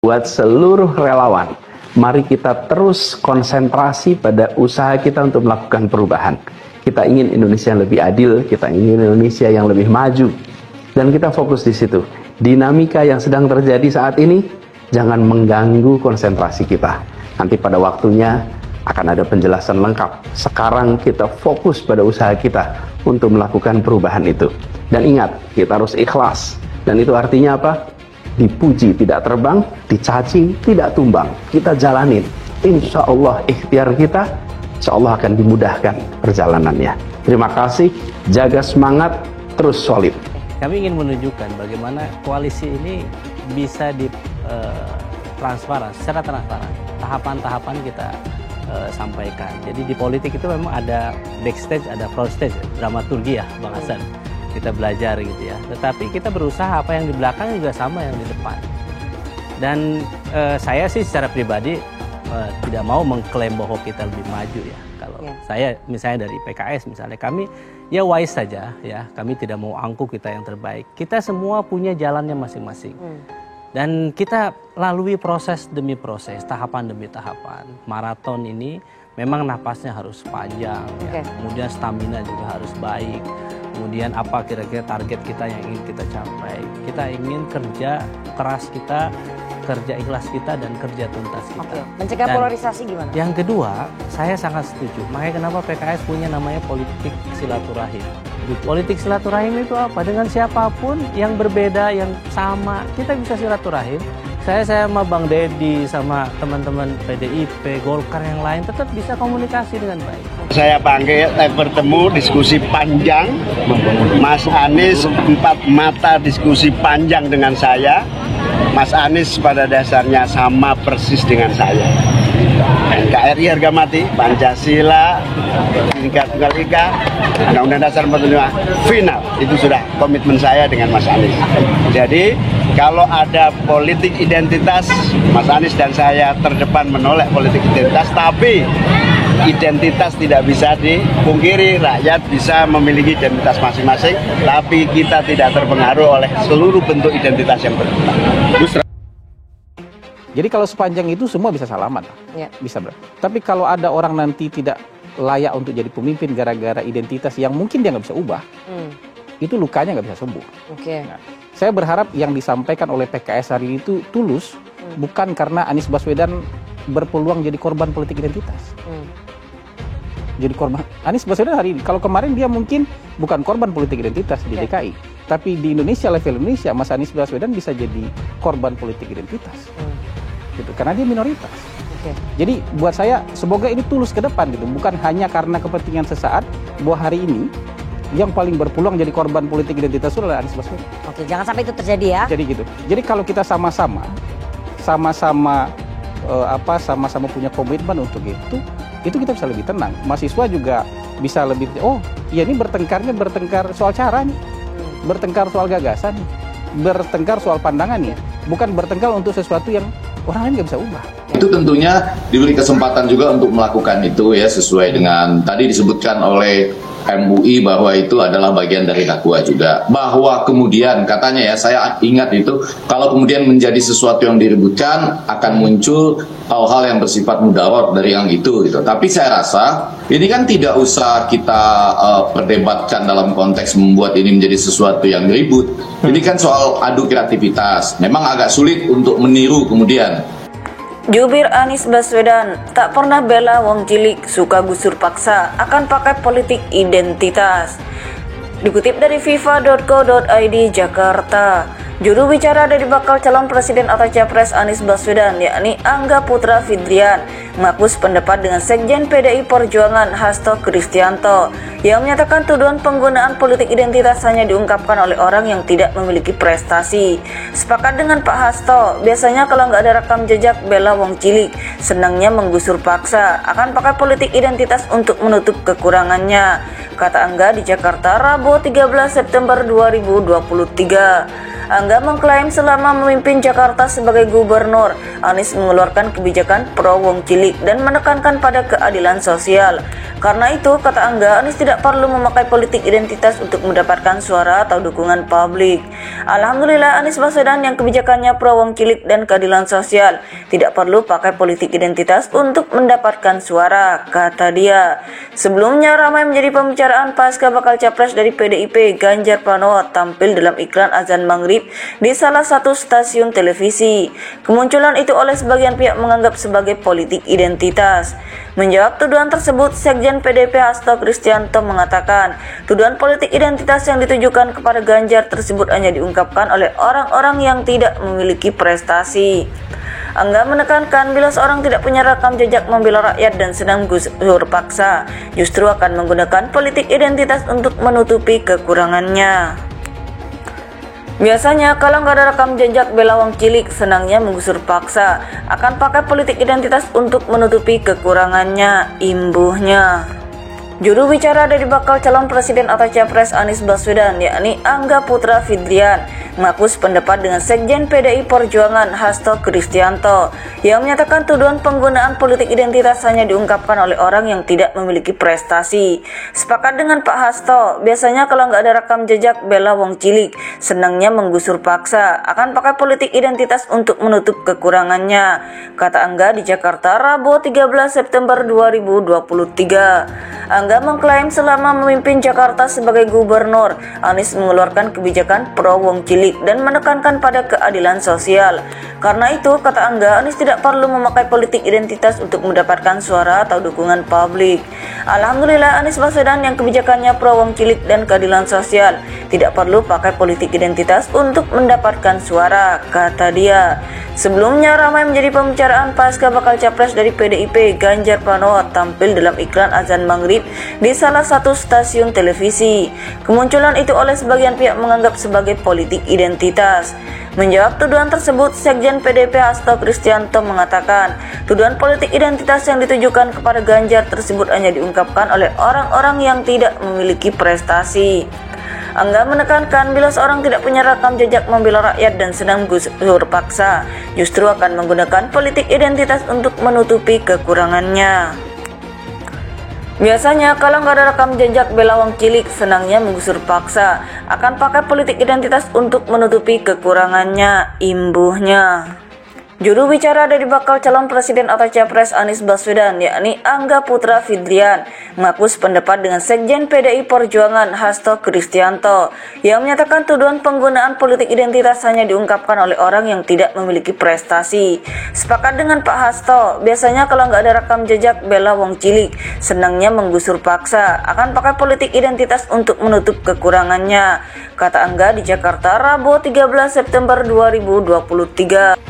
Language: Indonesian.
Buat seluruh relawan, mari kita terus konsentrasi pada usaha kita untuk melakukan perubahan. Kita ingin Indonesia yang lebih adil, kita ingin Indonesia yang lebih maju, dan kita fokus di situ. Dinamika yang sedang terjadi saat ini jangan mengganggu konsentrasi kita. Nanti pada waktunya akan ada penjelasan lengkap. Sekarang kita fokus pada usaha kita untuk melakukan perubahan itu. Dan ingat, kita harus ikhlas. Dan itu artinya apa? Dipuji tidak terbang, dicaci tidak tumbang. Kita jalanin. Insya Allah ikhtiar kita, insya Allah akan dimudahkan perjalanannya. Terima kasih, jaga semangat, terus solid. Kami ingin menunjukkan bagaimana koalisi ini bisa secara transparan. Tahapan-tahapan kita sampaikan. Jadi di politik itu memang ada backstage, ada frontstage, dramaturgi ya Bang Hasan. Kita belajar gitu ya. Tetapi kita berusaha apa yang di belakang juga sama yang di depan. Dan saya sih secara pribadi tidak mau mengklaim bahwa kita lebih maju ya. Kalau saya misalnya dari PKS misalnya, kami ya wise saja ya. Kami tidak mau angkuh kita yang terbaik. Kita semua punya jalannya masing-masing. Dan kita lalui proses demi proses, tahapan demi tahapan. Maraton ini memang napasnya harus panjang, ya. Kemudian stamina juga harus baik. Kemudian apa kira-kira target kita yang ingin kita capai. Kita ingin kerja keras kita, kerja ikhlas kita, dan kerja tuntas kita. Mencegah polarisasi gimana? Yang kedua, saya sangat setuju. Makanya kenapa PKS punya namanya politik silaturahim. Politik silaturahim itu apa? Dengan siapapun yang berbeda, yang sama, kita bisa silaturahim. Saya sama Bang Deddy, sama teman-teman PDIP, Golkar yang lain tetap bisa komunikasi dengan baik. Saya panggil, bertemu, diskusi panjang. Mas Anies 4 mata diskusi panjang dengan saya. Mas Anies pada dasarnya sama persis dengan saya. NKRI harga mati, Pancasila, Bhinneka Tunggal Ika, Undang-Undang Dasar 45 final. Itu sudah komitmen saya dengan Mas Anies. Jadi kalau ada politik identitas, Mas Anies dan saya terdepan menolak politik identitas, tapi identitas tidak bisa dipungkiri. Rakyat bisa memiliki identitas masing-masing, tapi kita tidak terpengaruh oleh seluruh bentuk identitas yang berkembang. Jadi kalau sepanjang itu semua bisa salaman, bisa bro. Tapi kalau ada orang nanti tidak layak untuk jadi pemimpin gara-gara identitas yang mungkin dia nggak bisa ubah, itu lukanya nggak bisa sembuh. Nah, saya berharap yang disampaikan oleh PKS hari ini itu tulus, bukan karena Anies Baswedan berpeluang jadi korban politik identitas. Jadi korban Anies Baswedan hari ini, kalau kemarin dia mungkin bukan korban politik identitas di DKI, tapi di Indonesia, level Indonesia, Mas Anies Baswedan bisa jadi korban politik identitas. Gitu, karena dia minoritas. Jadi buat saya semoga ini tulus ke depan gitu, bukan hanya karena kepentingan sesaat, bahwa hari ini yang paling berpeluang jadi korban politik identitas itu adalah Anies Baswedan. Jangan sampai itu terjadi ya. Jadi gitu. Jadi kalau kita sama-sama punya komitmen untuk itu kita bisa lebih tenang. Mahasiswa juga bisa lebih, oh ya ini bertengkar soal cara nih, bertengkar soal gagasan, bertengkar soal pandangan nih, bukan bertengkar untuk sesuatu yang orang lain nggak bisa ubah. Itu tentunya diberi kesempatan juga untuk melakukan itu ya, sesuai dengan tadi disebutkan oleh MUI bahwa itu adalah bagian dari dakwah juga. Bahwa kemudian katanya ya, saya ingat itu, kalau kemudian menjadi sesuatu yang diributkan akan muncul hal-hal yang bersifat mudarat dari yang itu gitu. Tapi saya rasa ini kan tidak usah kita perdebatkan dalam konteks membuat ini menjadi sesuatu yang ribut. Ini kan soal adu kreativitas. Memang agak sulit untuk meniru kemudian. Jubir Anies Baswedan tak pernah bela wong cilik, suka gusur paksa, akan pakai politik identitas. Dikutip dari fifa.co.id Jakarta, juru bicara dari bakal calon presiden atau capres Anies Baswedan, yakni Angga Putra Fidrian, mengaku sependapat dengan Sekjen PDI Perjuangan Hasto Kristianto yang menyatakan tuduhan penggunaan politik identitas hanya diungkapkan oleh orang yang tidak memiliki prestasi. Sepakat dengan Pak Hasto, biasanya kalau nggak ada rekam jejak bela wong cilik, senangnya menggusur paksa, akan pakai politik identitas untuk menutup kekurangannya, kata Angga di Jakarta Rabu 13 September 2023. Angga mengklaim selama memimpin Jakarta sebagai gubernur, Anies mengeluarkan kebijakan pro wong cilik dan menekankan pada keadilan sosial. Karena itu, kata Angga, Anies tidak perlu memakai politik identitas untuk mendapatkan suara atau dukungan publik. Alhamdulillah, Anies Baswedan yang kebijakannya pro wong cilik dan keadilan sosial tidak perlu pakai politik identitas untuk mendapatkan suara, kata dia. Sebelumnya ramai menjadi pembicaraan pasca bakal capres dari PDIP Ganjar Pranowo tampil dalam iklan azan maghrib di salah satu stasiun televisi. Kemunculan itu oleh sebagian pihak menganggap sebagai politik identitas. Menjawab tuduhan tersebut, Sekjen PDIP Hasto Kristianto mengatakan, tuduhan politik identitas yang ditujukan kepada Ganjar tersebut hanya diungkapkan oleh orang-orang yang tidak memiliki prestasi. Angga menekankan bila seorang tidak punya rekam jejak membela rakyat dan sedang gusur paksa, justru akan menggunakan politik identitas untuk menutupi kekurangannya. Biasanya kalau nggak ada rekam jejak bela wong cilik, senangnya menggusur paksa, akan pakai politik identitas untuk menutupi kekurangannya, imbuhnya. Juru bicara dari bakal calon presiden atau capres Anies Baswedan, yakni Angga Putra Fidrian, mengaku sependapat dengan Sekjen PDI Perjuangan Hasto Kristianto yang menyatakan tuduhan penggunaan politik identitas hanya diungkapkan oleh orang yang tidak memiliki prestasi. Sepakat dengan Pak Hasto, biasanya kalau nggak ada rekam jejak bela wong cilik, senangnya menggusur paksa, akan pakai politik identitas untuk menutup kekurangannya, kata Angga di Jakarta Rabu 13 September 2023. Angga mengklaim selama memimpin Jakarta sebagai gubernur, Anies mengeluarkan kebijakan pro wong cilik dan menekankan pada keadilan sosial. Karena itu, kata Angga, Anies tidak perlu memakai politik identitas untuk mendapatkan suara atau dukungan publik. Alhamdulillah, Anies Baswedan yang kebijakannya pro wong cilik dan keadilan sosial tidak perlu pakai politik identitas untuk mendapatkan suara, kata dia. Sebelumnya ramai menjadi pembicaraan pasca bakal capres dari PDIP Ganjar Pranowo tampil dalam iklan azan maghrib di salah satu stasiun televisi. Kemunculan itu oleh sebagian pihak menganggap sebagai politik identitas. Menjawab tuduhan tersebut, Sekjen PDIP Hasto Kristianto mengatakan, tuduhan politik identitas yang ditujukan kepada Ganjar tersebut hanya diungkapkan oleh orang-orang yang tidak memiliki prestasi. Angga menekankan bila seorang tidak punya rekam jejak membela rakyat dan sedang gusur paksa, justru akan menggunakan politik identitas untuk menutupi kekurangannya. Biasanya kalau nggak ada rekam jejak bela wong cilik, senangnya menggusur paksa, akan pakai politik identitas untuk menutupi kekurangannya, imbuhnya. Juru bicara dari bakal calon presiden atau capres Anies Baswedan, yakni Angga Putra Fidrian, mengaku sependapat dengan Sekjen PDI Perjuangan Hasto Kristianto yang menyatakan tuduhan penggunaan politik identitas hanya diungkapkan oleh orang yang tidak memiliki prestasi. Sepakat dengan Pak Hasto, biasanya kalau nggak ada rekam jejak bela wong cilik, senangnya menggusur paksa, akan pakai politik identitas untuk menutup kekurangannya, kata Angga di Jakarta Rabu 13 September 2023.